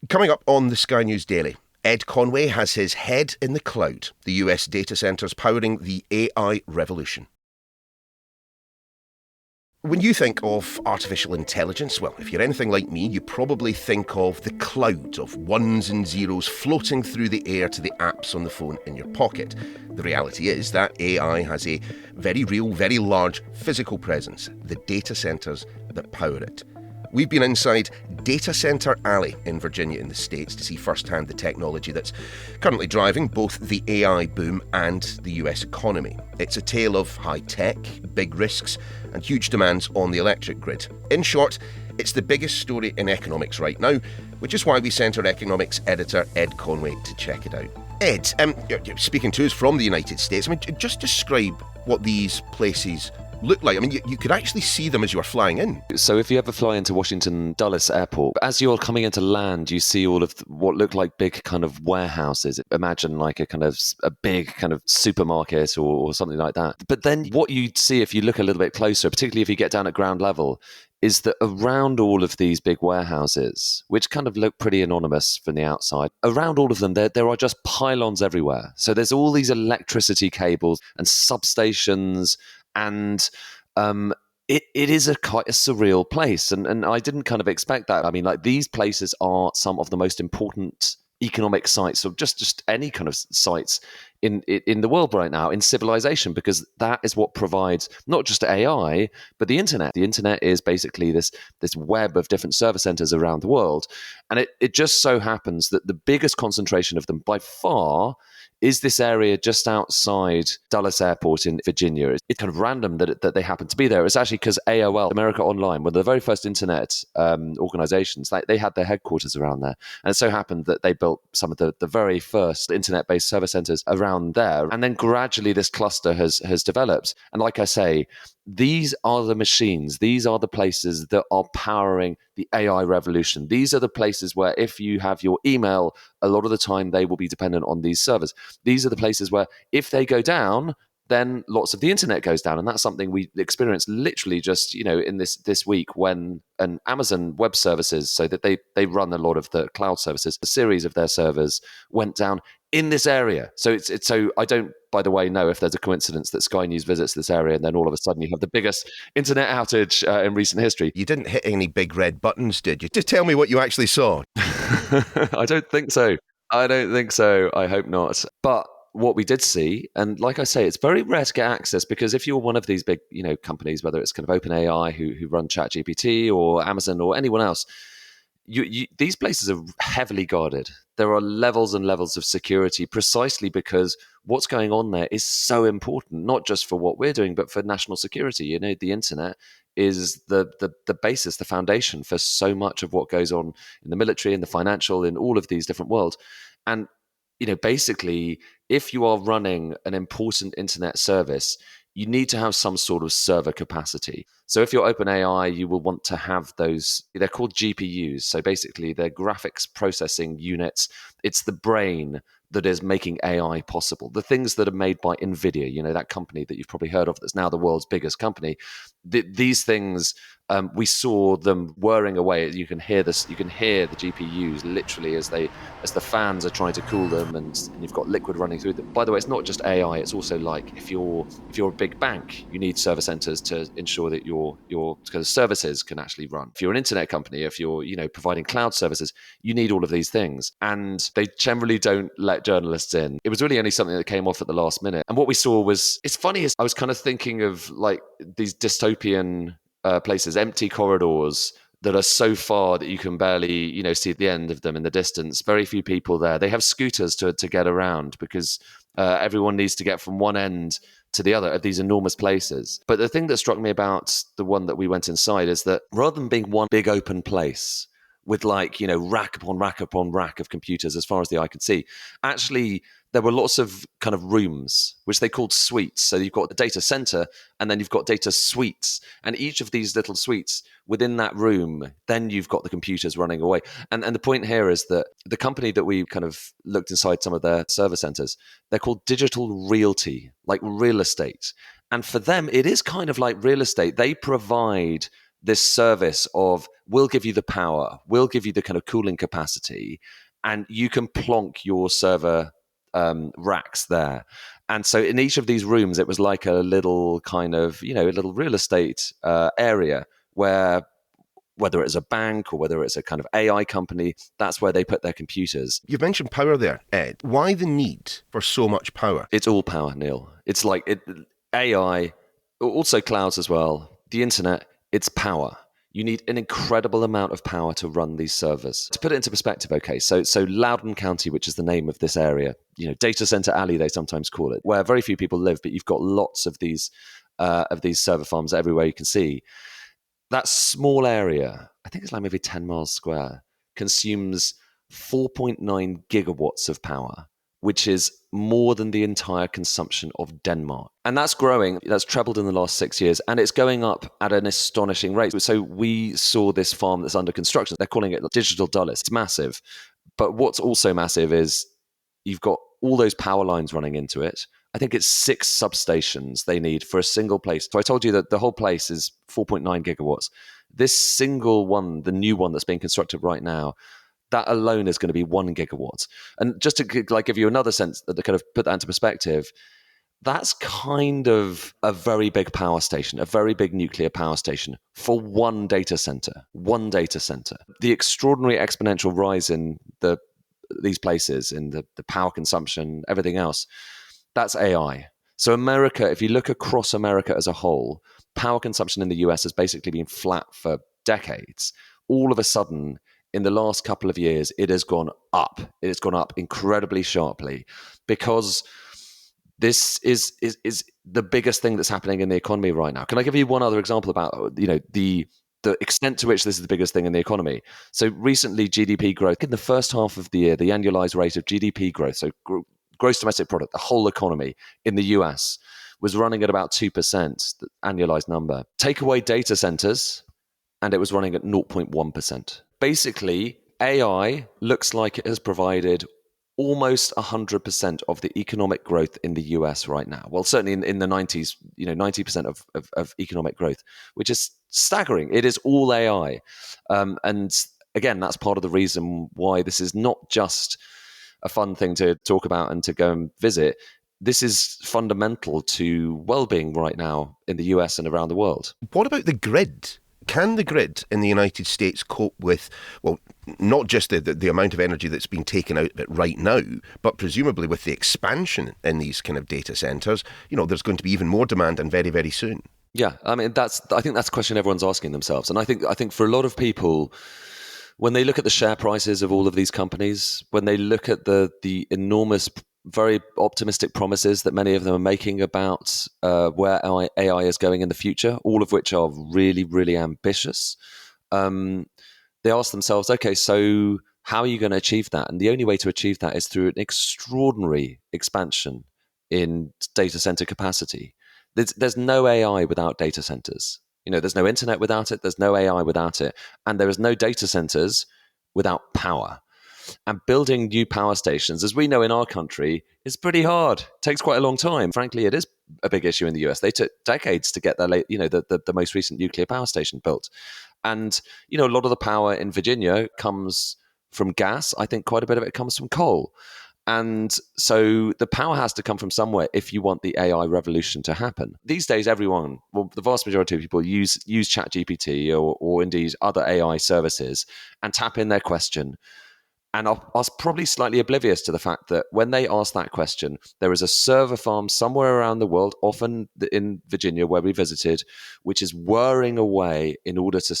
Coming up on the Sky News Daily, Ed Conway has his head in the cloud, the US data centres powering the AI revolution. When you think of artificial intelligence, well, if you're anything like me, you probably think of the cloud of ones and zeros floating through the air to the apps on the phone in your pocket. The reality is that AI has a very real, very large physical presence, the data centres that power it. We've been inside Data Center Alley in Virginia in the States to see firsthand the technology that's currently driving both the AI boom and the US economy. It's a tale of high tech, big risks, and huge demands on the electric grid. In short, it's the biggest story in economics right now, which is why we sent our economics editor Ed Conway to check it out. Ed, speaking to us from the United States, just describe what these places look like. You could actually see them as you were flying in. So if you ever fly into Washington Dulles Airport, as you're coming into land, you see all of what look like big kind of warehouses. Imagine like a big kind of supermarket or something like that. But then what you'd see if you look a little bit closer, particularly if you get down at ground level, is that around all of these big warehouses, which kind of look pretty anonymous from the outside, around all of them, there are just pylons everywhere. So there's all these electricity cables and substations, and it is quite a surreal place. And I didn't kind of expect that. These places are some of the most important economic sites, or just any kind of sites in the world right now, in civilization, because that is what provides not just AI, but the internet. The internet is basically this web of different service centers around the world. And it just so happens that the biggest concentration of them by far is this area just outside Dulles Airport in Virginia. It's kind of random that they happen to be there. It's actually because AOL, America Online, one of the very first internet organizations, they had their headquarters around there. And it so happened that they built some of the very first internet-based service centers around there. And then gradually this cluster has developed. And like I say, these are the machines, these are the places that are powering the AI revolution. These are the places where if you have your email, a lot of the time they will be dependent on these servers. These are the places where if they go down, then lots of the internet goes down. And that's something we experienced literally just, in this week when an Amazon Web Services, so that they run a lot of the cloud services, a series of their servers went down in this area. So it's so I don't, by the way, know if there's a coincidence that Sky News visits this area and then all of a sudden you have the biggest internet outage in recent history. You didn't hit any big red buttons, did you? Just tell me what you actually saw. I don't think so. I hope not. But what we did see, and like I say, it's very rare to get access, because if you're one of these big, companies, whether it's kind of OpenAI who run ChatGPT or Amazon or anyone else, these places are heavily guarded. There are levels and levels of security precisely because what's going on there is so important, not just for what we're doing, but for national security. The internet is the basis, the foundation for so much of what goes on in the military, in the financial, in all of these different worlds. And basically, if you are running an important internet service, you need to have some sort of server capacity. So if you're OpenAI, you will want to have those, they're called GPUs. So basically, they're graphics processing units. It's the brain that is making AI possible. The things that are made by NVIDIA, that company that you've probably heard of, that's now the world's biggest company. These things, we saw them whirring away. You can hear this. You can hear the GPUs literally as the fans are trying to cool them, and you've got liquid running through them. By the way, it's not just AI. It's also like if you're a big bank, you need server centers to ensure that your kind of services can actually run. If you're an internet company, if you're providing cloud services, you need all of these things, and they generally don't let journalists in. It was really only something that came off at the last minute. And what we saw was, it's funny, I was kind of thinking of like these dystopian places, empty corridors that are so far that you can barely, see the end of them in the distance. Very few people there. They have scooters to get around because everyone needs to get from one end to the other of these enormous places. But the thing that struck me about the one that we went inside is that rather than being one big open place with rack upon rack upon rack of computers as far as the eye could see, actually there were lots of kind of rooms, which they called suites. So you've got the data center and then you've got data suites. And each of these little suites within that room, then you've got the computers running away. And the point here is that the company that we kind of looked inside some of their server centers, they're called Digital Realty, like real estate. And for them, it is kind of like real estate. They provide this service of, we'll give you the power, we'll give you the kind of cooling capacity, and you can plonk your server racks there. And so in each of these rooms, it was like a little kind of, a little real estate area where, whether it's a bank or whether it's a kind of AI company, that's where they put their computers. You've mentioned power there, Ed. Why the need for so much power? It's all power, Neil. It's like AI, also clouds as well, the internet, it's power. You need an incredible amount of power to run these servers. To put it into perspective, okay, so Loudoun County, which is the name of this area, Data Center Alley, they sometimes call it, where very few people live, but you've got lots of these server farms everywhere you can see. That small area, I think it's like maybe 10 miles square, consumes 4.9 gigawatts of power, which is more than the entire consumption of Denmark. And that's growing. That's trebled in the last 6 years, and it's going up at an astonishing rate. So we saw this farm that's under construction. They're calling it Digital Dulles. It's massive. But what's also massive is you've got all those power lines running into it. I think it's 6 substations they need for a single place. So I told you that the whole place is 4.9 gigawatts. This single one, the new one that's being constructed right now, that alone is going to be 1 gigawatt. And just to give you another sense, that to kind of put that into perspective, that's kind of a very big power station, a very big nuclear power station for one data center. One data center. The extraordinary exponential rise in these places, in the power consumption, everything else, that's AI. So America, if you look across America as a whole, power consumption in the US has basically been flat for decades. All of a sudden, in the last couple of years, it has gone up. It has gone up incredibly sharply, because this is the biggest thing that's happening in the economy right now. Can I give you one other example about the extent to which this is the biggest thing in the economy? So recently, GDP growth in the first half of the year, the annualized rate of GDP growth, so gross domestic product, the whole economy in the US, was running at about 2%, the annualized number. Take away data centers, and it was running at 0.1%. Basically, AI looks like it has provided almost 100% of the economic growth in the US right now. Well, certainly in the 90s, 90% of economic growth, which is staggering. It is all AI. And again, that's part of the reason why this is not just a fun thing to talk about and to go and visit. This is fundamental to well-being right now in the US and around the world. What about the grid? Can the grid in the United States cope with, well, not just the amount of energy that's being taken out of it right now, but presumably with the expansion in these kind of data centres, there's going to be even more demand, and very, very soon. Yeah, I mean, I think that's a question everyone's asking themselves. And I think for a lot of people, when they look at the share prices of all of these companies, when they look at the enormous, very optimistic promises that many of them are making about where AI is going in the future, all of which are really, really ambitious, they ask themselves, okay, so how are you going to achieve that? And the only way to achieve that is through an extraordinary expansion in data center capacity. There's no AI without data centers. There's no internet without it. There's no AI without it. And there is no data centers without power. And building new power stations, as we know in our country, is pretty hard. It takes quite a long time. Frankly, it is a big issue in the US. They took decades to get the most recent nuclear power station built. And, a lot of the power in Virginia comes from gas. I think quite a bit of it comes from coal. And so the power has to come from somewhere if you want the AI revolution to happen. These days, the vast majority of people use ChatGPT or indeed other AI services and tap in their question, and are probably slightly oblivious to the fact that when they ask that question, there is a server farm somewhere around the world, often in Virginia where we visited, which is whirring away in order to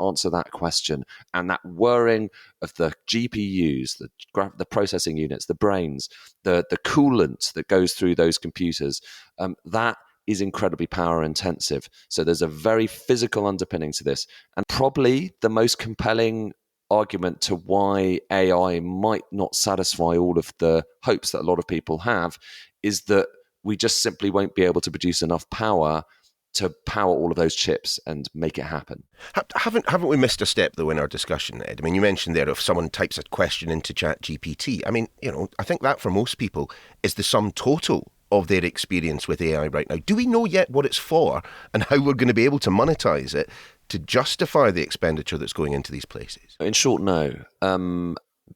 answer that question. And that whirring of the GPUs, the processing units, the brains, the coolant that goes through those computers, that is incredibly power intensive. So there's a very physical underpinning to this. And probably the most compelling argument to why AI might not satisfy all of the hopes that a lot of people have is that we just simply won't be able to produce enough power to power all of those chips and make it happen. Haven't we missed a step, though, in our discussion, Ed? I mean, you mentioned there if someone types a question into ChatGPT. I mean, I think that for most people is the sum total of their experience with AI right now. Do we know yet what it's for and how we're going to be able to monetize it? to justify the expenditure that's going into these places? In short, no.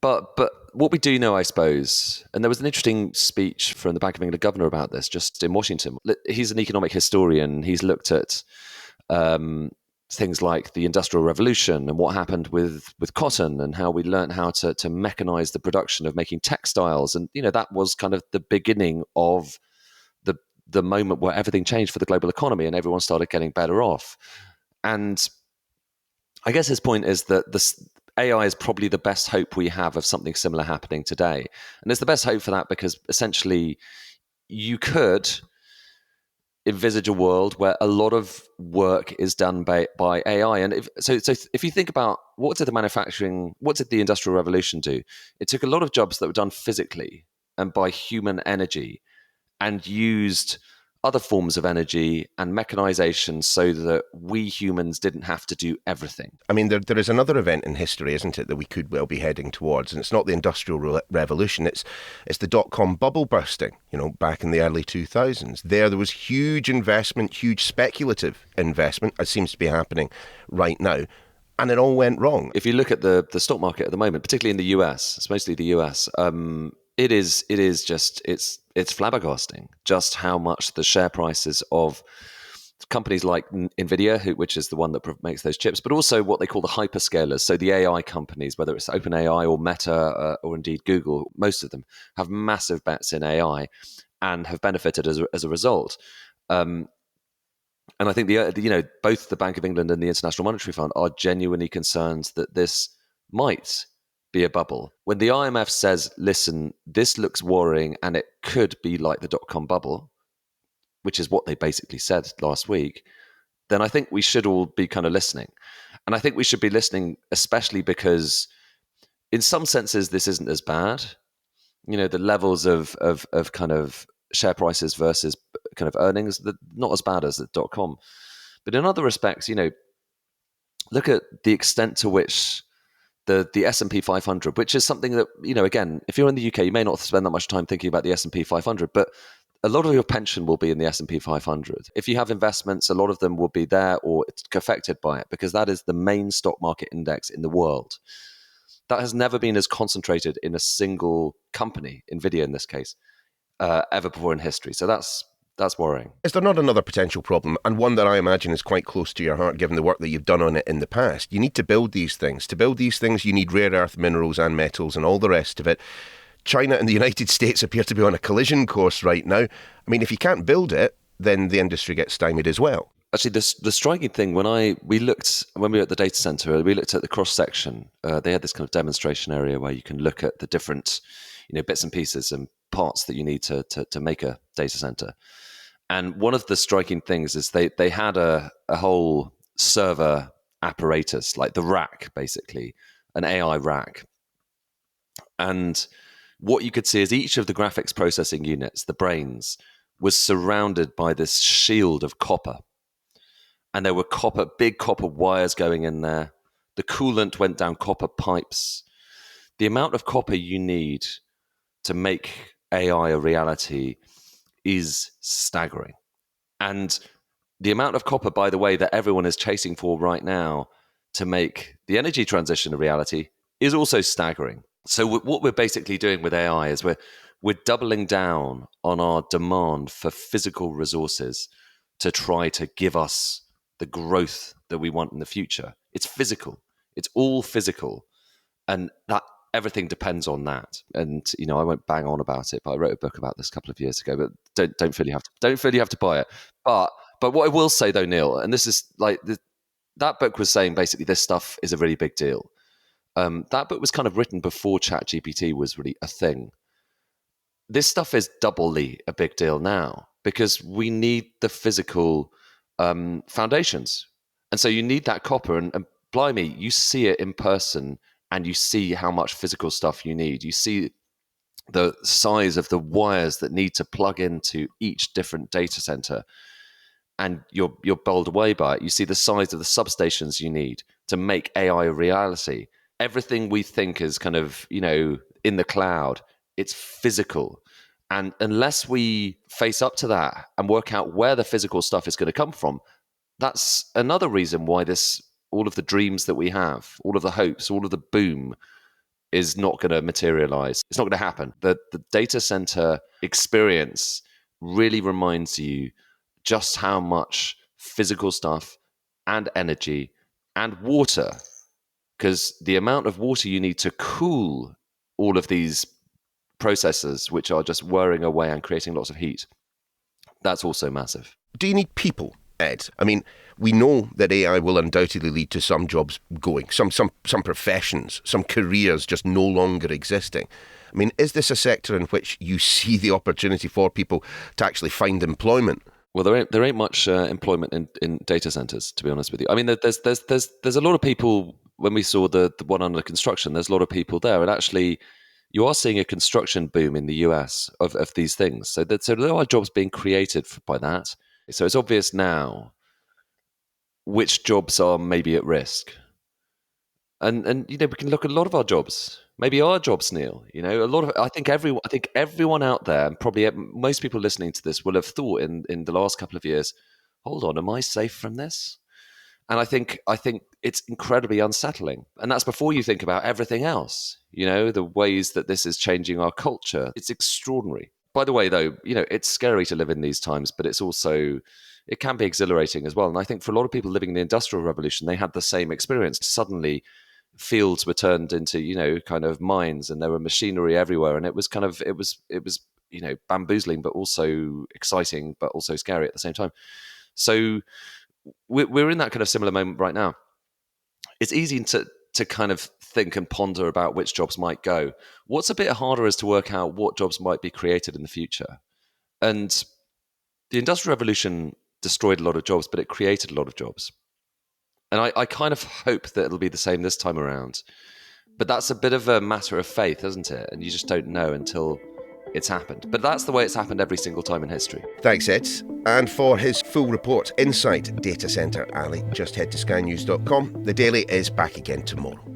But what we do know, I suppose, and there was an interesting speech from the Bank of England governor about this just in Washington. He's an economic historian. He's looked at things like the Industrial Revolution and what happened with cotton and how we learned how to mechanize the production of making textiles. And, that was kind of the beginning of the moment where everything changed for the global economy and everyone started getting better off. And I guess his point is that this AI is probably the best hope we have of something similar happening today. And it's the best hope for that because essentially you could envisage a world where a lot of work is done by AI. And if you think about what did the Industrial Revolution do? It took a lot of jobs that were done physically and by human energy and used other forms of energy and mechanization so that we humans didn't have to do everything. I mean, there is another event in history, isn't it, that we could well be heading towards, and it's not the Industrial Revolution, it's the dot-com bubble bursting, back in the early 2000s. There was huge investment, huge speculative investment, as seems to be happening right now, and it all went wrong. If you look at the stock market at the moment, particularly in the US, it's mostly the US, it is just it's flabbergasting just how much the share prices of companies like Nvidia, which is the one that makes those chips, but also what they call the hyperscalers. So the AI companies, whether it's OpenAI or Meta or indeed Google, most of them have massive bets in AI and have benefited as a result. And I think both the Bank of England and the International Monetary Fund are genuinely concerned that this might be a bubble. When the IMF says, listen, this looks worrying and it could be like the dot-com bubble, which is what they basically said last week, then I think we should all be kind of listening. And I think we should be listening, especially because in some senses, this isn't as bad. The levels of kind of share prices versus kind of earnings, not as bad as the dot-com. But in other respects, look at the extent to which the S&P 500, which is something that, again, if you're in the UK, you may not spend that much time thinking about the S&P 500, but a lot of your pension will be in the S&P 500. If you have investments, a lot of them will be there or it's affected by it because that is the main stock market index in the world. That has never been as concentrated in a single company, Nvidia in this case, ever before in history. So that's worrying. Is there not another potential problem, and one that I imagine is quite close to your heart given the work that you've done on it in the past? You need to build these things. To build these things, you need rare earth minerals and metals and all the rest of it. China and the United States appear to be on a collision course right now. I mean, if you can't build it, then the industry gets stymied as well. Actually, the striking thing, when we were at the data center, we looked at the cross-section. They had this kind of demonstration area where you can look at the different bits and pieces and parts that you need to make a data center. And one of the striking things is they had a whole server apparatus, like the rack, basically, an AI rack. And what you could see is each of the graphics processing units, the brains, was surrounded by this shield of copper. And there were big copper wires going in there. The coolant went down copper pipes. The amount of copper you need to make AI a reality is staggering. And the amount of copper, by the way, that everyone is chasing for right now to make the energy transition a reality is also staggering. So what we're basically doing with AI is we're doubling down on our demand for physical resources to try to give us the growth that we want in the future. It's physical. It's all physical. And that everything depends on that. And I won't bang on about it, but I wrote a book about this a couple of years ago. But don't feel you have to buy it. But what I will say though, Neil, and this is like that book was saying basically this stuff is a really big deal. That book was kind of written before ChatGPT was really a thing. This stuff is doubly a big deal now because we need the physical foundations, and so you need that copper. And blimey, you see it in person. And you see how much physical stuff you need. You see the size of the wires that need to plug into each different data center. And you're bowled away by it. You see the size of the substations you need to make AI a reality. Everything we think is kind of, in the cloud, it's physical. And unless we face up to that and work out where the physical stuff is going to come from, that's another reason why all of the dreams that we have, all of the hopes, all of the boom is not going to materialize. It's not going to happen. The data center experience really reminds you just how much physical stuff and energy and water, because the amount of water you need to cool all of these processes, which are just whirring away and creating lots of heat, that's also massive. Do you need people, Ed? I mean, we know that AI will undoubtedly lead to some jobs going, some professions, some careers just no longer existing. I mean, is this a sector in which you see the opportunity for people to actually find employment? Well, there ain't much employment in data centers, to be honest with you. I mean, there's a lot of people. When we saw the one under construction, there's a lot of people there, and actually, you are seeing a construction boom in the US of these things. So there are jobs being created by that. So it's obvious now which jobs are maybe at risk. And we can look at a lot of our jobs. Maybe our jobs, Neil. I think everyone out there, and probably most people listening to this, will have thought in the last couple of years, hold on, am I safe from this? And I think it's incredibly unsettling. And that's before you think about everything else, the ways that this is changing our culture. It's extraordinary. By the way, though, it's scary to live in these times, but it can be exhilarating as well. And I think for a lot of people living in the Industrial Revolution, they had the same experience. Suddenly, fields were turned into, kind of mines, and there were machinery everywhere. And it was bamboozling, but also exciting, but also scary at the same time. So we're in that kind of similar moment right now. It's easy to kind of think and ponder about which jobs might go. What's a bit harder is to work out what jobs might be created in the future. And the Industrial Revolution destroyed a lot of jobs, but it created a lot of jobs. And I kind of hope that it'll be the same this time around. But that's a bit of a matter of faith, isn't it? And you just don't know until it's happened. But that's the way it's happened every single time in history. Thanks, Ed. And for his full report inside Data Centre Alley, just head to skynews.com. The Daily is back again tomorrow.